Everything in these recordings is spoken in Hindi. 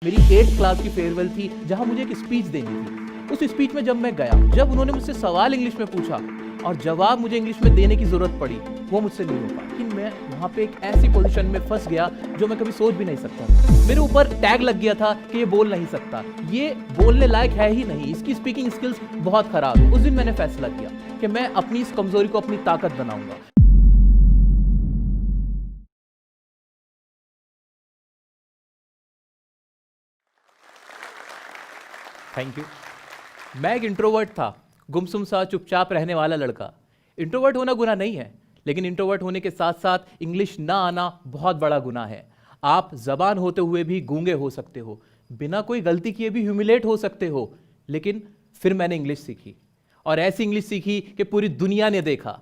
मेरी 8th क्लास की फेयरवेल थी जहां मुझे एक स्पीच देनी थी। उस स्पीच में जब मैं गया, जब उन्होंने मुझसे सवाल इंग्लिश में पूछा और जवाब मुझे इंग्लिश में देने की जरूरत पड़ी, वो मुझसे नहीं हो पाया। लेकिन मैं वहां पे एक ऐसी पोजीशन में फंस गया जो मैं कभी सोच भी नहीं सकता था। मेरे ऊपर टैग लग गया था कि ये बोल नहीं सकता, ये बोलने लायक है ही नहीं, इसकी स्पीकिंग स्किल्स बहुत खराब है। उस दिन मैंने फैसला किया कि मैं अपनी इस कमजोरी को अपनी ताकत बनाऊंगा। Thank you. मैं एक इंट्रोवर्ट था, गुमसुम सा चुपचाप रहने वाला लड़का। इंट्रोवर्ट होना गुनाह नहीं है, लेकिन इंट्रोवर्ट होने के साथ साथ इंग्लिश ना आना बहुत बड़ा गुनाह है। आप जबान होते हुए भी गूंगे हो सकते हो, बिना कोई गलती किए भी ह्यूमिलेट हो सकते हो। लेकिन फिर मैंने इंग्लिश सीखी, और ऐसी इंग्लिश सीखी कि पूरी दुनिया ने देखा।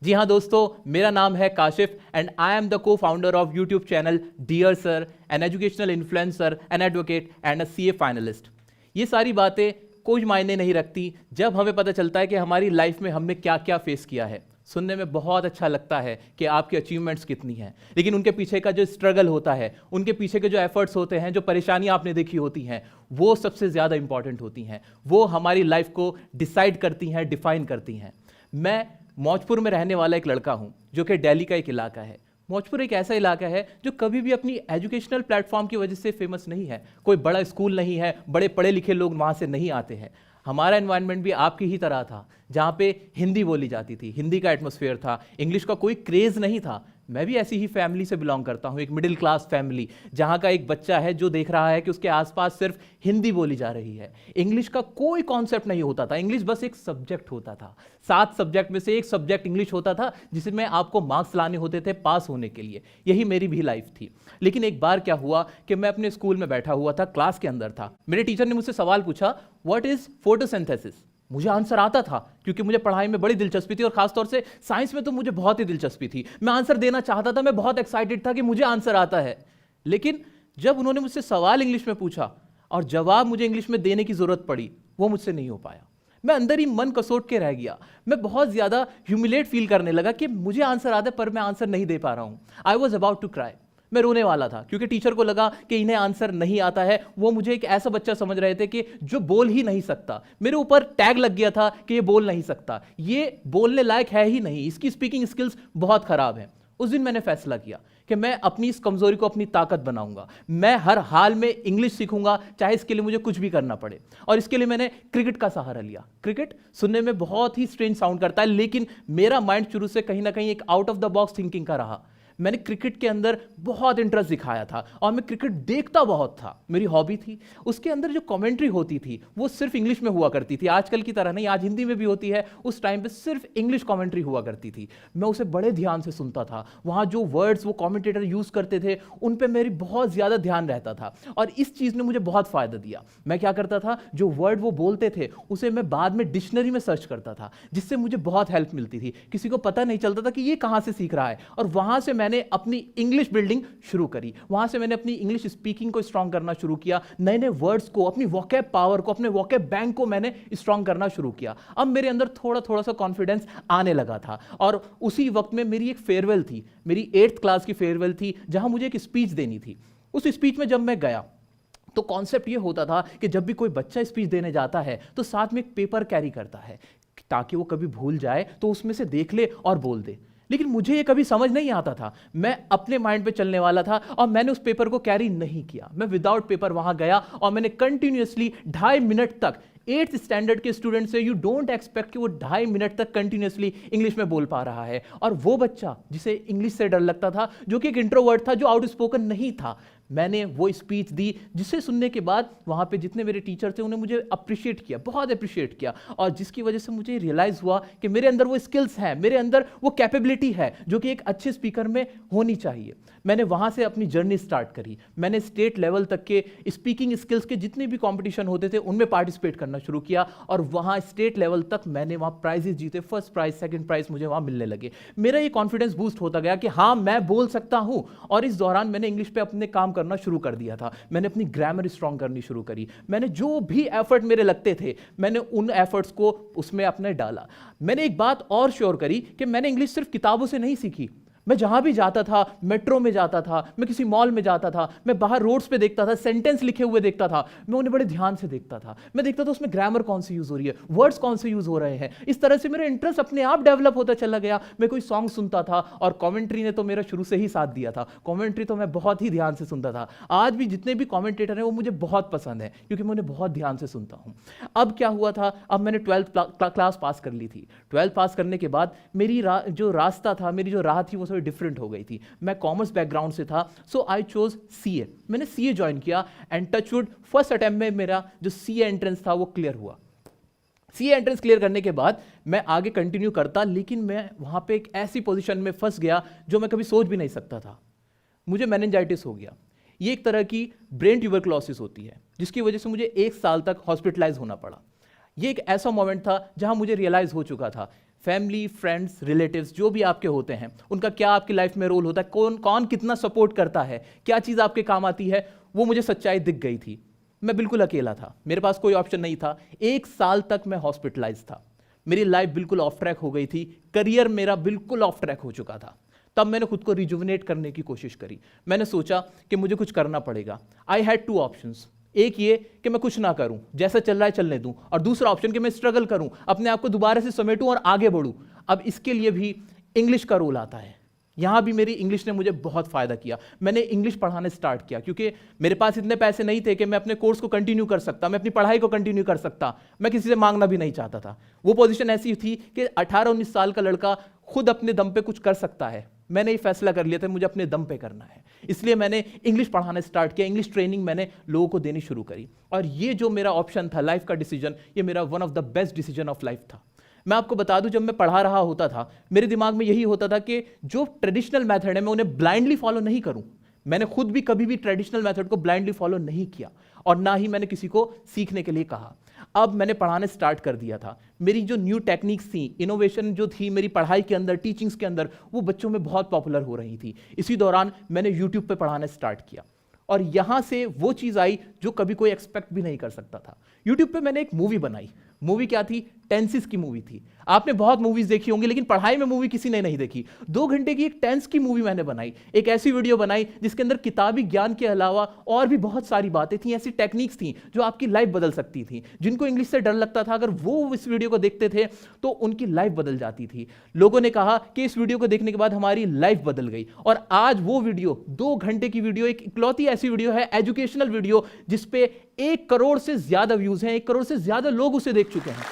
जी हाँ दोस्तों, मेरा नाम है Kashif and I am the co founder of YouTube channel dear sir, an educational influencer, an advocate and a CA finalist. ये सारी बातें कोई मायने नहीं रखती जब हमें पता चलता है कि हमारी लाइफ में हमने क्या क्या फेस किया है। सुनने में बहुत अच्छा लगता है कि आपकी अचीवमेंट्स कितनी हैं, लेकिन उनके पीछे का जो स्ट्रगल होता है, उनके पीछे के जो एफर्ट्स होते हैं, जो परेशानियां आपने देखी होती हैं, वो सबसे ज़्यादा इंपॉर्टेंट होती हैं। वो हमारी लाइफ को डिसाइड करती हैं, डिफाइन करती हैं। मैं मौजपुर में रहने वाला एक लड़का हूँ, जो कि दिल्ली का एक इलाका है। मौजपुर एक ऐसा इलाका है जो कभी भी अपनी एजुकेशनल प्लेटफॉर्म की वजह से फेमस नहीं है। कोई बड़ा स्कूल नहीं है, बड़े पढ़े लिखे लोग वहाँ से नहीं आते हैं। हमारा एनवायरनमेंट भी आपकी ही तरह था, जहाँ पे हिंदी बोली जाती थी, हिंदी का एटमॉस्फेयर था, इंग्लिश का कोई क्रेज़ नहीं था। मैं भी ऐसी ही फैमिली से बिलोंग करता हूँ, एक मिडिल क्लास फैमिली, जहाँ का एक बच्चा है जो देख रहा है कि उसके आसपास सिर्फ हिंदी बोली जा रही है। इंग्लिश का कोई कॉन्सेप्ट नहीं होता था, इंग्लिश बस एक सब्जेक्ट होता था। 7 सब्जेक्ट में से एक सब्जेक्ट इंग्लिश होता था, जिसमें आपको मार्क्स लाने होते थे पास होने के लिए। यही मेरी भी लाइफ थी। लेकिन एक बार क्या हुआ कि मैं अपने स्कूल में बैठा हुआ था, क्लास के अंदर था। मेरे टीचर ने मुझसे सवाल पूछा, व्हाट इज फोटोसिंथेसिस। मुझे आंसर आता था क्योंकि मुझे पढ़ाई में बड़ी दिलचस्पी थी, और खासतौर से साइंस में तो मुझे बहुत ही दिलचस्पी थी। मैं आंसर देना चाहता था, मैं बहुत एक्साइटेड था कि मुझे आंसर आता है। लेकिन जब उन्होंने मुझसे सवाल इंग्लिश में पूछा और जवाब मुझे इंग्लिश में देने की जरूरत पड़ी, वो मुझसे नहीं हो पाया। मैं अंदर ही मन कसोट के रह गया। मैं बहुत ज्यादा ह्यूमिलेट फील करने लगा कि मुझे आंसर आता है पर मैं आंसर नहीं दे पा रहा हूं। I was about to cry. मैं रोने वाला था क्योंकि टीचर को लगा कि इन्हें आंसर नहीं आता है। वो मुझे एक ऐसा बच्चा समझ रहे थे कि जो बोल ही नहीं सकता। मेरे ऊपर टैग लग गया था कि ये बोल नहीं सकता, ये बोलने लायक है ही नहीं, इसकी स्पीकिंग स्किल्स बहुत खराब हैं। उस दिन मैंने फैसला किया कि मैं अपनी इस कमजोरी को अपनी ताकत बनाऊंगा। मैं हर हाल में इंग्लिश सीखूंगा, चाहे इसके लिए मुझे कुछ भी करना पड़े। और इसके लिए मैंने क्रिकेट का सहारा लिया। क्रिकेट सुनने में बहुत ही स्ट्रेंज साउंड करता है, लेकिन मेरा माइंड शुरू से कहीं ना कहीं एक out of the box thinking का रहा। मैंने क्रिकेट के अंदर बहुत इंटरेस्ट दिखाया था और मैं क्रिकेट देखता बहुत था, मेरी हॉबी थी। उसके अंदर जो कमेंट्री होती थी वो सिर्फ इंग्लिश में हुआ करती थी, आजकल की तरह नहीं, आज हिंदी में भी होती है। उस टाइम पे सिर्फ इंग्लिश कमेंट्री हुआ करती थी। मैं उसे बड़े ध्यान से सुनता था। वहाँ जो वर्ड्स वो कमेंटेटर यूज़ करते थे उन पर मेरी बहुत ज़्यादा ध्यान रहता था, और इस चीज़ ने मुझे बहुत फ़ायदा दिया। मैं क्या करता था, जो वर्ड वो बोलते थे उसे मैं बाद में डिक्शनरी में सर्च करता था, जिससे मुझे बहुत हेल्प मिलती थी। किसी को पता नहीं चलता था कि ये कहाँ से सीख रहा है, और वहाँ से मैंने अपनी इंग्लिश बिल्डिंग शुरू करी। वहां से मैंने अपनी इंग्लिश स्पीकिंग को स्ट्रांग करना शुरू किया, नए नए वर्ड्स को, अपनी वोकैब पावर को, अपने वोकैब बैंक को मैंने स्ट्रांग करना शुरू किया। अब मेरे अंदर थोड़ा थोड़ा सा कॉन्फिडेंस आने लगा था। और उसी वक्त में मेरी एक फेयरवेल थी, मेरी 8th क्लास की फेयरवेल थी, जहां मुझे एक स्पीच देनी थी। उस स्पीच में जब मैं गया तो कॉन्सेप्ट ये होता था कि जब भी कोई बच्चा स्पीच देने जाता है तो साथ में एक पेपर कैरी करता है, ताकि वो कभी भूल जाए तो उसमें से देख ले और बोल दे। लेकिन मुझे ये कभी समझ नहीं आता था, मैं अपने माइंड पे चलने वाला था और मैंने उस पेपर को कैरी नहीं किया। मैं विदाउट पेपर वहां गया और मैंने कंटिन्यूअसली 2.5 मिनट तक, 8th स्टैंडर्ड के स्टूडेंट से यू डोंट एक्सपेक्ट कि वो 2.5 मिनट तक कंटिन्यूअसली इंग्लिश में बोल पा रहा है। और वो बच्चा जिसे इंग्लिश से डर लगता था, जो कि एक इंट्रोवर्ट था, जो आउट स्पोकन नहीं था, मैंने वो स्पीच दी, जिसे सुनने के बाद वहाँ पे जितने मेरे टीचर थे उन्हें मुझे अप्रिशिएट किया, बहुत अप्रिशिएट किया। और जिसकी वजह से मुझे रियलाइज़ हुआ कि मेरे अंदर वो स्किल्स हैं, मेरे अंदर वो कैपेबिलिटी है जो कि एक अच्छे स्पीकर में होनी चाहिए। मैंने वहाँ से अपनी जर्नी स्टार्ट करी। मैंने स्टेट लेवल तक के स्पीकिंग स्किल्स के जितने भी कॉम्पिटिशन होते थे उनमें पार्टिसिपेट करना शुरू किया, और वहाँ स्टेट लेवल तक मैंने वहाँ प्राइजेस जीते। फर्स्ट प्राइज, सेकंड प्राइज मुझे वहाँ मिलने लगे। मेरा ये कॉन्फिडेंस बूस्ट होता गया कि हाँ, मैं बोल सकता हूँ। और इस दौरान मैंने इंग्लिश पे अपने काम करना शुरू कर दिया था। मैंने अपनी ग्रामर स्ट्रांग करनी शुरू करी। मैंने जो भी एफर्ट मेरे लगते थे, मैंने उन एफर्ट्स को उसमें अपने डाला। मैंने एक बात और श्योर करी कि मैंने इंग्लिश सिर्फ किताबों से नहीं सीखी, मैं जहां भी जाता था, मेट्रो में जाता था, मैं किसी मॉल में जाता था, मैं बाहर रोड्स पे देखता था, सेंटेंस लिखे हुए देखता था, मैं उन्हें बड़े ध्यान से देखता था। मैं देखता था उसमें ग्रामर कौन सी यूज हो रही है, वर्ड्स कौन से यूज हो रहे हैं। इस तरह से मेरा इंटरेस्ट अपने आप डेवलप होता चला गया। मैं कोई सॉन्ग सुनता था, और कमेंट्री ने तो मेरा शुरू से ही साथ दिया था। कमेंट्री तो मैं बहुत ही ध्यान से सुनता था। आज भी जितने भी कमेंटेटर हैं वो मुझे बहुत पसंद है, क्योंकि मैं उन्हें बहुत ध्यान से सुनता हूं। अब क्या हुआ था, अब मैंने 12th क्लास पास कर ली थी। 12th पास करने के बाद मेरी जो रास्ता था, मेरी जो राह थी, वो थोड़ी डिफरेंट हो गई थी। मैं कॉमर्स बैकग्राउंड से था, सो आई चोज सीए। मैंने सीए ज्वाइन किया, एंड टचवुड फर्स्ट अटेम्प्ट में मेरा जो सीए एंट्रेंस था वो क्लियर हुआ। सीए एंट्रेंस क्लियर करने के बाद मैं आगे कंटिन्यू करता, लेकिन मैं वहां पे एक ऐसी पोजीशन में फंस गया जो मैं कभी सोच भी नहीं सकता था। मुझे मेनिंजाइटिस हो गया। ये एक तरह की ब्रेन ट्यूबरक्लोसिस होती है, जिसकी वजह से मुझे 1 साल तक हॉस्पिटलाइज होना पड़ा। ये एक ऐसा मोमेंट था जहां मुझे रियलाइज हो चुका था, फैमिली, फ्रेंड्स, रिलेटिव्स जो भी आपके होते हैं, उनका क्या आपकी लाइफ में रोल होता है, कौन कितना सपोर्ट करता है, क्या चीज़ आपके काम आती है, वो मुझे सच्चाई दिख गई थी। मैं बिल्कुल अकेला था, मेरे पास कोई ऑप्शन नहीं था। 1 साल तक मैं हॉस्पिटलाइज था। मेरी लाइफ बिल्कुल ऑफ ट्रैक हो गई थी, करियर मेरा बिल्कुल ऑफ ट्रैक हो चुका था। तब मैंने खुद को रिजुविनेट करने की कोशिश करी। मैंने सोचा कि मुझे कुछ करना पड़ेगा। I had 2 options. एक ये कि मैं कुछ ना करूं, जैसा चल रहा है चलने दूं, और दूसरा ऑप्शन कि मैं स्ट्रगल करूं, अपने आप को दोबारा से समेटूं और आगे बढ़ूं। अब इसके लिए भी इंग्लिश का रोल आता है। यहां भी मेरी इंग्लिश ने मुझे बहुत फायदा किया। मैंने इंग्लिश पढ़ाने स्टार्ट किया, क्योंकि मेरे पास इतने पैसे नहीं थे कि मैं अपने कोर्स को कंटिन्यू कर सकता, मैं अपनी पढ़ाई को कंटिन्यू कर सकता। मैं किसी से मांगना भी नहीं चाहता था। वो पोजीशन ऐसी थी कि 18-19 साल का लड़का खुद अपने दम पे कुछ कर सकता है। मैंने ये फैसला कर लिया था मुझे अपने दम पे करना है, इसलिए मैंने इंग्लिश पढ़ाना स्टार्ट किया। इंग्लिश ट्रेनिंग मैंने लोगों को देनी शुरू करी, और ये जो मेरा ऑप्शन था, लाइफ का डिसीजन, ये मेरा one of the best decision of life था। मैं आपको बता दूं, जब मैं पढ़ा रहा होता था, मेरे दिमाग में यही होता था कि जो ट्रेडिशनल मेथड है मैं उन्हें ब्लाइंडली फॉलो नहीं करूं। मैंने खुद भी कभी भी ट्रेडिशनल मेथड को ब्लाइंडली फॉलो नहीं किया, और ना ही मैंने किसी को सीखने के लिए कहा। अब मैंने पढ़ाने स्टार्ट कर दिया था। मेरी जो न्यू टेक्निक्स थी, इनोवेशन जो थी मेरी पढ़ाई के अंदर, टीचिंग्स के अंदर, वो बच्चों में बहुत पॉपुलर हो रही थी। इसी दौरान मैंने यूट्यूब पे पढ़ाना स्टार्ट किया, और यहां से वो चीज आई जो कभी कोई एक्सपेक्ट भी नहीं कर सकता था। यूट्यूब पे मैंने एक मूवी बनाई। मूवी क्या थी? टेंसेस की मूवी थी। आपने बहुत मूवीज देखी होंगी, लेकिन पढ़ाई में मूवी किसी ने नहीं देखी। 2 घंटे की एक टेंस की मूवी मैंने बनाई, एक ऐसी वीडियो बनाई जिसके अंदर किताबी ज्ञान के अलावा और भी बहुत सारी बातें थी, ऐसी टेक्निक्स थी जो आपकी लाइफ बदल सकती थी। जिनको इंग्लिश से डर लगता था, अगर वो इस वीडियो को देखते थे तो उनकी लाइफ बदल जाती थी। लोगों ने कहा कि इस वीडियो को देखने के बाद हमारी लाइफ बदल गई, और आज वो वीडियो 2 घंटे की वीडियो एक इकलौती ऐसी वीडियो है, एजुकेशनल वीडियो, जिसपे 1 करोड़ से ज्यादा व्यूज हैं, 1 करोड़ से ज्यादा लोग उसे देख चुके हैं।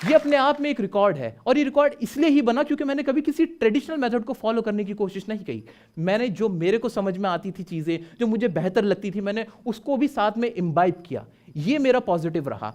ये अपने आप में एक रिकॉर्ड है, और ये रिकॉर्ड इसलिए ही बना क्योंकि मैंने कभी किसी ट्रेडिशनल मेथड को फॉलो करने की कोशिश नहीं की। मैंने जो मेरे को समझ में आती थी चीजें, जो मुझे बेहतर लगती थी, मैंने उसको भी साथ में इम्बाइब किया। ये मेरा पॉजिटिव रहा।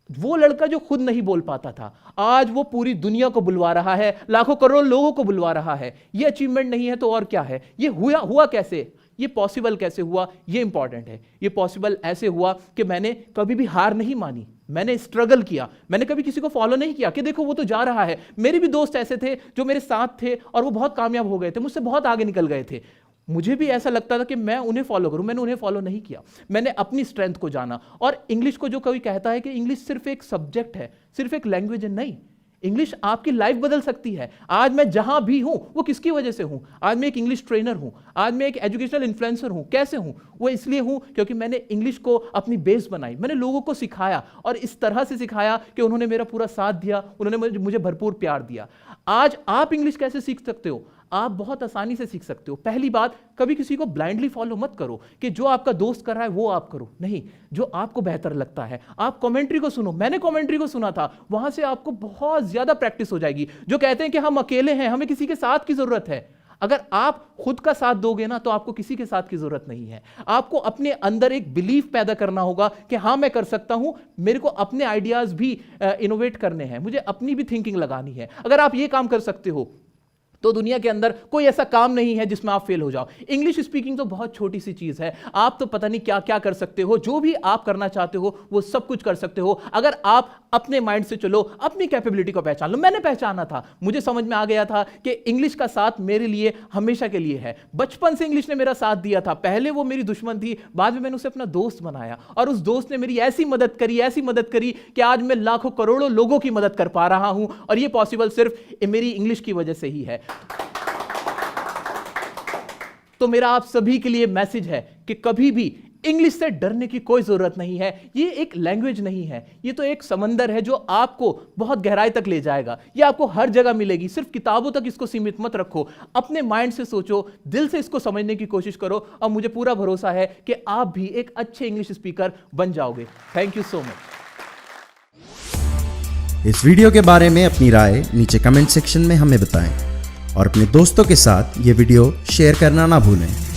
वो लड़का जो खुद नहीं बोल पाता था, आज वो पूरी दुनिया को बुलवा रहा है, लाखों करोड़ लोगों को बुलवा रहा है। ये अचीवमेंट नहीं है तो और क्या है? ये हुआ कैसे? ये पॉसिबल कैसे हुआ? ये इंपॉर्टेंट है। ये पॉसिबल ऐसे हुआ कि मैंने कभी भी हार नहीं मानी, मैंने स्ट्रगल किया। मैंने कभी किसी को फॉलो नहीं किया कि देखो वो तो जा रहा है। मेरे भी दोस्त ऐसे थे जो मेरे साथ थे और वो बहुत कामयाब हो गए थे, मुझसे बहुत आगे निकल गए थे। मुझे भी ऐसा लगता था कि मैं उन्हें फॉलो करूं, मैंने उन्हें फॉलो नहीं किया। मैंने अपनी स्ट्रेंथ को जाना। और इंग्लिश को जो कोई कहता है कि इंग्लिश सिर्फ एक सब्जेक्ट है, सिर्फ एक लैंग्वेज है, नहीं, इंग्लिश आपकी लाइफ बदल सकती है। आज मैं जहां भी हूं वो किसकी वजह से हूं? आज मैं एक इंग्लिश ट्रेनर हूं, आज मैं एक एजुकेशनल इन्फ्लुएंसर हूं। कैसे हूं? वो इसलिए हूं क्योंकि मैंने इंग्लिश को अपनी बेस बनाई, मैंने लोगों को सिखाया, और इस तरह से सिखाया कि उन्होंने मेरा पूरा साथ दिया, उन्होंने मुझे भरपूर प्यार दिया। आज आप इंग्लिश कैसे सीख सकते हो? आप बहुत आसानी से सीख सकते हो। पहली बात, कभी किसी को ब्लाइंडली फॉलो मत करो कि जो आपका दोस्त कर रहा है वो आप करो, नहीं, जो आपको बेहतर लगता है। आप कमेंट्री को सुनो, मैंने कमेंट्री को सुना था, वहां से आपको बहुत ज्यादा प्रैक्टिस हो जाएगी। जो कहते हैं कि हम अकेले हैं, हमें किसी के साथ की जरूरत है, अगर आप खुद का साथ दोगे ना तो आपको किसी के साथ की जरूरत नहीं है। आपको अपने अंदर एक बिलीफ पैदा करना होगा कि हाँ मैं कर सकता हूं, मेरे को अपने आइडियाज भी इनोवेट करने हैं, मुझे अपनी भी थिंकिंग लगानी है। अगर आप ये काम कर सकते हो तो दुनिया के अंदर कोई ऐसा काम नहीं है जिसमें आप फेल हो जाओ। इंग्लिश स्पीकिंग तो बहुत छोटी सी चीज है, आप तो पता नहीं क्या क्या कर सकते हो, जो भी आप करना चाहते हो वो सब कुछ कर सकते हो अगर आप अपने माइंड से चलो, अपनी कैपेबिलिटी को पहचान लो। मैंने पहचाना था, मुझे समझ में आ गया था कि इंग्लिश का साथ मेरे लिए हमेशा के लिए है। बचपन से इंग्लिश ने मेरा साथ दिया था, पहले वो मेरी दुश्मन थी, बाद में मैंने उसे अपना दोस्त बनाया और उस दोस्त ने मेरी ऐसी मदद करी कि आज मैं लाखों करोड़ों लोगों की मदद कर पा रहा हूं और ये पॉसिबल सिर्फ मेरी इंग्लिश की वजह से ही है। तो मेरा आप सभी के लिए मैसेज है कि कभी भी इंग्लिश से डरने की कोई जरूरत नहीं है। ये एक लैंग्वेज नहीं है, ये तो एक समंदर है जो आपको बहुत गहराई तक ले जाएगा। ये आपको हर जगह मिलेगी, सिर्फ किताबों तक इसको सीमित मत रखो, अपने माइंड से सोचो, दिल से इसको समझने की कोशिश करो और मुझे पूरा भरोसा है कि आप भी एक अच्छे इंग्लिश स्पीकर बन जाओगे। Thank you so much. इस वीडियो के बारे में अपनी राय नीचे कमेंट सेक्शन में हमें बताएं और अपने दोस्तों के साथ ये वीडियो शेयर करना ना भूलें।